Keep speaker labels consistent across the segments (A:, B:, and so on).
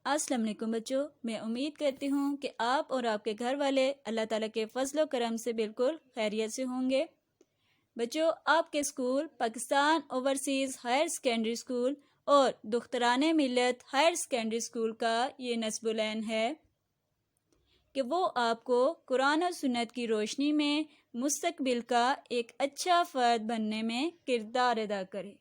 A: अस्सलाम वालेकुम बच्चों, मैं उम्मीद करती हूँ कि आप और आपके घर वाले अल्लाह ताला के फजल करम से बिल्कुल खैरियत से होंगे। बच्चों, आपके school Pakistan overseas higher secondary school और दुख्तरान मिल्लत हायर सेकेंडरी स्कूल का ये नस्बुल-ऐन है कि वो आपको कुरान और सुन्नत की रोशनी में मुस्तकबिल का एक अच्छा फ़र्द बनने में किरदार अदा करे।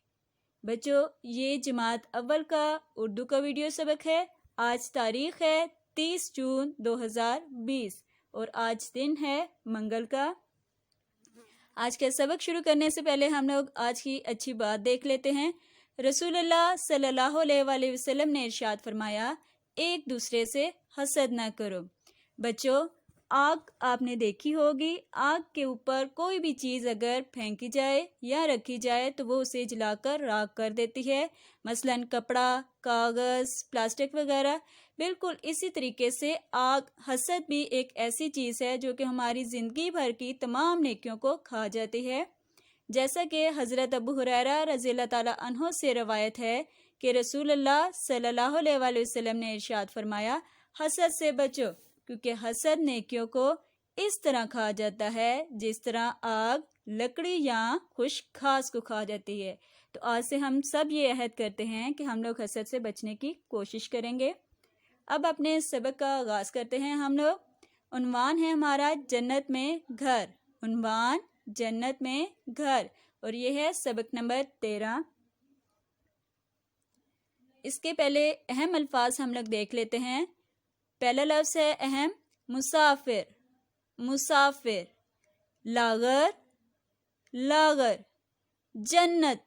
A: बच्चों, ये जमात अव्वल का उर्दू का वीडियो सबक है। आज तारीख है 30 जून 2020 और आज दिन है मंगल का। आज का सबक शुरू करने से पहले हम लोग आज की अच्छी बात देख लेते हैं। रसूलुल्लाह सल्लल्लाहु अलैहि वसल्लम ने इरशाद फरमाया, एक दूसरे से हसद न करो। बच्चों, आग आपने देखी होगी। आग के ऊपर कोई भी चीज़ अगर फेंकी जाए या रखी जाए तो वो उसे जलाकर राख कर देती है। मसलन कपड़ा, कागज़, प्लास्टिक वगैरह। बिल्कुल इसी तरीके से आग, हसद भी एक ऐसी चीज़ है जो कि हमारी ज़िंदगी भर की तमाम नेकियों को खा जाती है। जैसा कि हज़रत अबू हुरैरा रज़ियल्लाहु ताला अन्हु से रवायत है कि रसूलुल्लाह सल्लल्लाहु अलैहि वसल्लम ने इरशाद फरमाया, हसद से बचो, क्योंकि हसद नेकियों को इस तरह खा जाता है जिस तरह आग लकड़ी या खुश्क घास को खा जाती है। तो आज से हम सब ये अहद करते हैं कि हम लोग हसद से बचने की कोशिश करेंगे। अब अपने सबक का आगाज़ करते हैं हम लोग। उन्वान है हमारा जन्नत में घर। उन्वान जन्नत में घर, और ये है सबक नंबर 13। इसके पहले अहम अल्फाज हम लोग देख लेते हैं। पहला लफ्ज़ है अहम, मुसाफिर। मुसाफिर, लागर, लागर, जन्नत,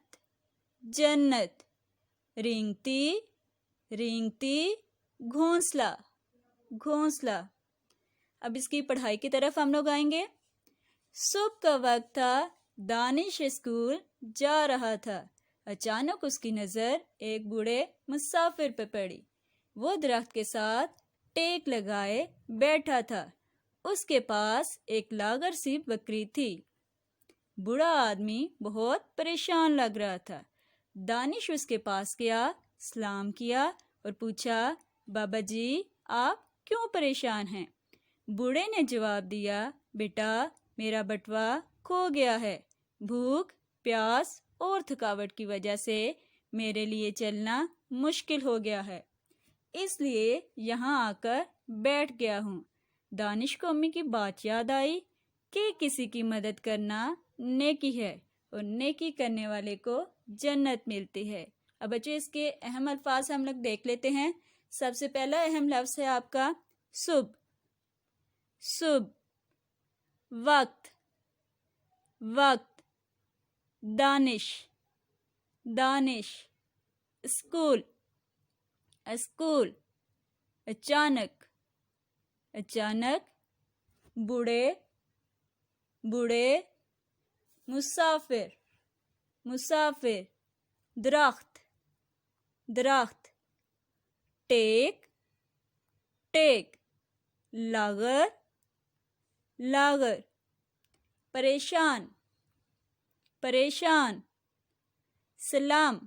A: जन्नत, रेंगती, रेंगती, घोंसला, घोंसला। अब इसकी पढ़ाई की तरफ हम लोग आएंगे। सुबह का वक्त था, दानिश स्कूल जा रहा था। अचानक उसकी नज़र एक बूढ़े मुसाफिर पर पड़ी। वो दरख्त के साथ टेक लगाए बैठा था। उसके पास एक लागर सी बकरी थी। बूढ़ा आदमी बहुत परेशान लग रहा था। दानिश उसके पास गया, सलाम किया और पूछा, बाबा जी, आप क्यों परेशान हैं? बूढ़े ने जवाब दिया, बेटा, मेरा बटवा खो गया है। भूख, प्यास और थकावट की वजह से मेरे लिए चलना मुश्किल हो गया है, इसलिए यहाँ आकर बैठ गया हूँ। दानिश को अम्मी की बात याद आई कि किसी की मदद करना नेकी है और नेकी करने वाले को जन्नत मिलती है। अब बच्चों, इसके अहम अल्फाज हम लोग देख लेते हैं। सबसे पहला अहम लफ्ज़ है आपका सुबह। सुबह, वक्त, वक्त, दानिश, दानिश, स्कूल, स्कूल, अचानक, अचानक, बूढ़े, बूढ़े, मुसाफिर, मुसाफिर, दरख्त, दरख्त, टेक, टेक, लागर, लागर, परेशान, परेशान, सलाम,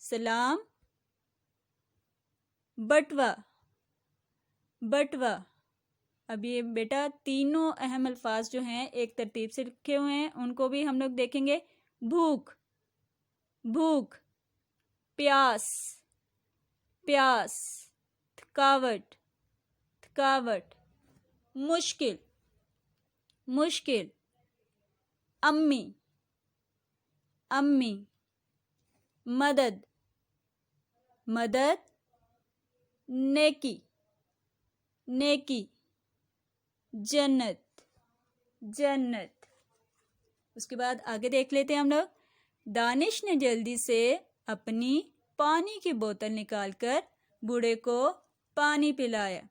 A: सलाम, बटवा, बटवा। अब ये बेटा तीनों अहम अल्फाज जो हैं एक तरतीब से लिखे हुए हैं, उनको भी हम लोग देखेंगे। भूख, भूख, प्यास, प्यास, थकावट, थकावट, मुश्किल, मुश्किल, अम्मी, अम्मी, मदद, मदद, नेकी, नेकी, जन्नत, जन्नत। उसके बाद आगे देख लेते हैं हम लोग। दानिश ने जल्दी से अपनी पानी की बोतल निकालकर बूढ़े को पानी पिलाया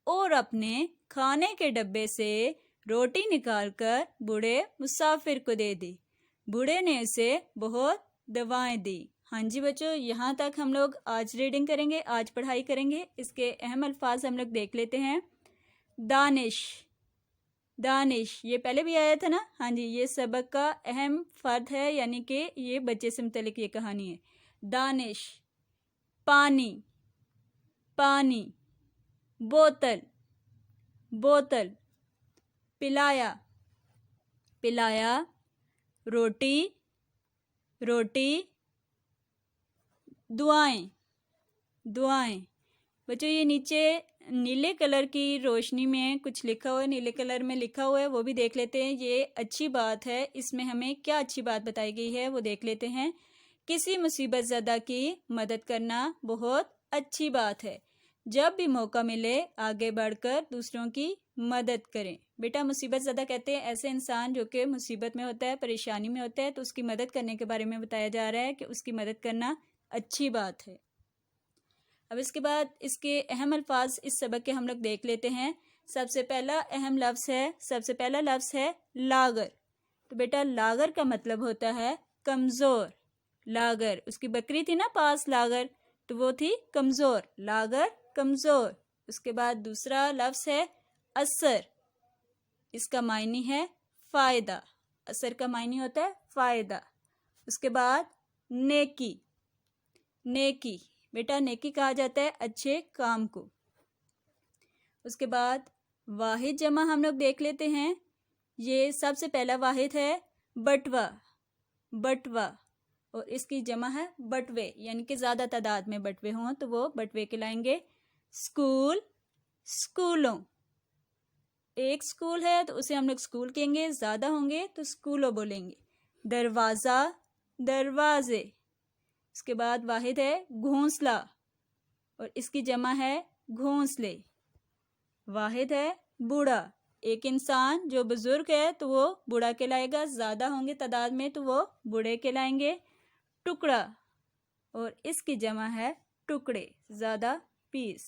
A: और अपने खाने के डब्बे से रोटी निकालकर बूढ़े मुसाफिर को दे दी। बूढ़े ने उसे बहुत दवाएं दी। हाँ जी बच्चों, यहाँ तक हम लोग आज रीडिंग करेंगे, आज पढ़ाई करेंगे। इसके अहम अल्फाज हम लोग देख लेते हैं। दानिश, दानिश, ये पहले भी आया था ना। हाँ जी, ये सबक का अहम फ़र्द है, यानी कि ये बच्चे से मुतल्लिक ये कहानी है। दानिश, पानी, पानी, बोतल, बोतल, पिलाया, पिलाया, रोटी, रोटी, दुआएं, दुआएं। बच्चों ये नीचे नीले कलर की रोशनी में कुछ लिखा हुआ है, नीले कलर में लिखा हुआ है, वो भी देख लेते हैं। ये अच्छी बात है, इसमें हमें क्या अच्छी बात बताई गई है वो देख लेते हैं। किसी मुसीबत ज़दा की मदद करना बहुत अच्छी बात है। जब भी मौका मिले आगे बढ़कर दूसरों की मदद करें। बेटा मुसीबत ज़दा कहते हैं ऐसे इंसान जो कि मुसीबत में होता है, परेशानी में होता है, तो उसकी मदद करने के बारे में बताया जा रहा है कि उसकी मदद करना अच्छी बात है। अब इसके बाद इसके अहम अल्फाज इस सबक के हम लोग देख लेते हैं। सबसे पहला अहम लफ्ज़ है, सबसे पहला लफ्ज़ है लागर। तो बेटा लागर का मतलब होता है कमज़ोर। लागर, उसकी बकरी थी ना पास लागर, तो वो थी कमज़ोर, लागर कमज़ोर। उसके बाद दूसरा लफ्ज़ है असर। इसका मायने है फ़ायदा। असर का मायने होता है फ़ायदा। उसके बाद नेकी, नेकी बेटा नेकी कहा जाता है अच्छे काम को। उसके बाद वाहिद जमा हम लोग देख लेते हैं। ये सबसे पहला वाहिद है बटवा, बटवा, और इसकी जमा है बटवे, यानी कि ज़्यादा तादाद में बटवे हों तो वो बटवे कहलाएंगे। स्कूल, स्कूलों, एक स्कूल है तो उसे हम लोग स्कूल कहेंगे, ज़्यादा होंगे तो स्कूलों बोलेंगे। दरवाज़ा, दरवाजे। उसके बाद वाहिद है घोंसला और इसकी जमा है घोंसले। वाहिद है बूढ़ा, एक इंसान जो बुजुर्ग है तो वो बूढ़ा कहलाएगा, ज़्यादा होंगे तादाद में तो वो बूढ़े कहलाएंगे। टुकड़ा और इसकी जमा है टुकड़े, ज़्यादा पीस।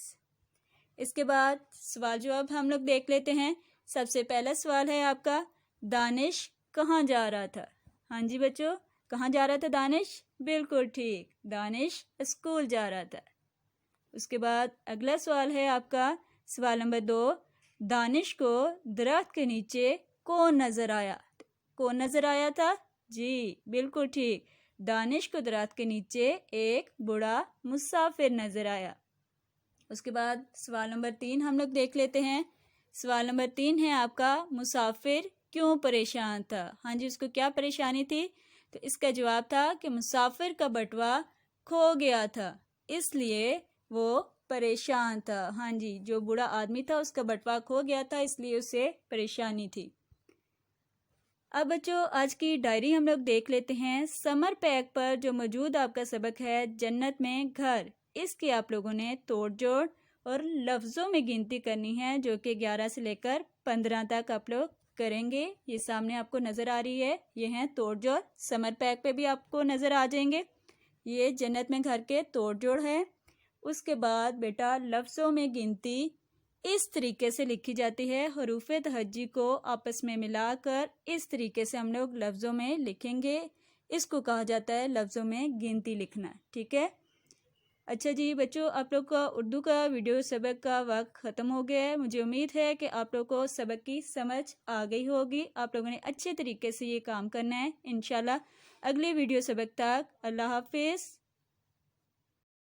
A: इसके बाद सवाल जवाब हम लोग देख लेते हैं। सबसे पहला सवाल है आपका, दानिश कहाँ जा रहा था? हाँ जी बच्चों, कहाँ जा रहा था दानिश? बिल्कुल ठीक, दानिश स्कूल जा रहा था। उसके बाद अगला सवाल है आपका, सवाल नंबर 2, दानिश को दरख्त के नीचे कौन नज़र आया? कौन नज़र आया था? जी बिल्कुल ठीक, दानिश को दरख्त के नीचे एक बूढ़ा मुसाफिर नज़र आया। उसके बाद सवाल नंबर 3 हम लोग देख लेते हैं। सवाल नंबर 3 है आपका, मुसाफिर क्यों परेशान था? हाँ जी, उसको क्या परेशानी थी? तो इसका जवाब था कि मुसाफिर का बटवा खो गया था, इसलिए वो परेशान था। हाँ जी, जो बूढ़ा आदमी था उसका बटवा खो गया था, इसलिए उसे परेशानी थी। अब बच्चों आज की डायरी हम लोग देख लेते हैं। समर पैक पर जो मौजूद आपका सबक है जन्नत में घर, इसके आप लोगों ने तोड़ जोड़ और लफ्ज़ों में गिनती करनी है, जो कि 11 से लेकर 15 तक आप लोग करेंगे। ये सामने आपको नज़र आ रही है, ये हैं तोड़ जोड़। समर पैक पे भी आपको नज़र आ जाएंगे। ये जन्नत में घर के तोड़ जोड़ है। उसके बाद बेटा लफ्ज़ों में गिनती इस तरीके से लिखी जाती है, हरूफ तहज्जी को आपस में मिलाकर इस तरीके से हम लोग लफ्ज़ों में लिखेंगे। इसको कहा जाता है लफ्ज़ों में गिनती लिखना, ठीक है। अच्छा जी बच्चों, आप लोग का उर्दू का वीडियो सबक का वक्त ख़त्म हो गया है। मुझे उम्मीद है कि आप लोग को सबक की समझ आ गई होगी। आप लोगों ने अच्छे तरीके से ये काम करना है। इंशाल्लाह अगले वीडियो सबक तक अल्लाह हाफिज़।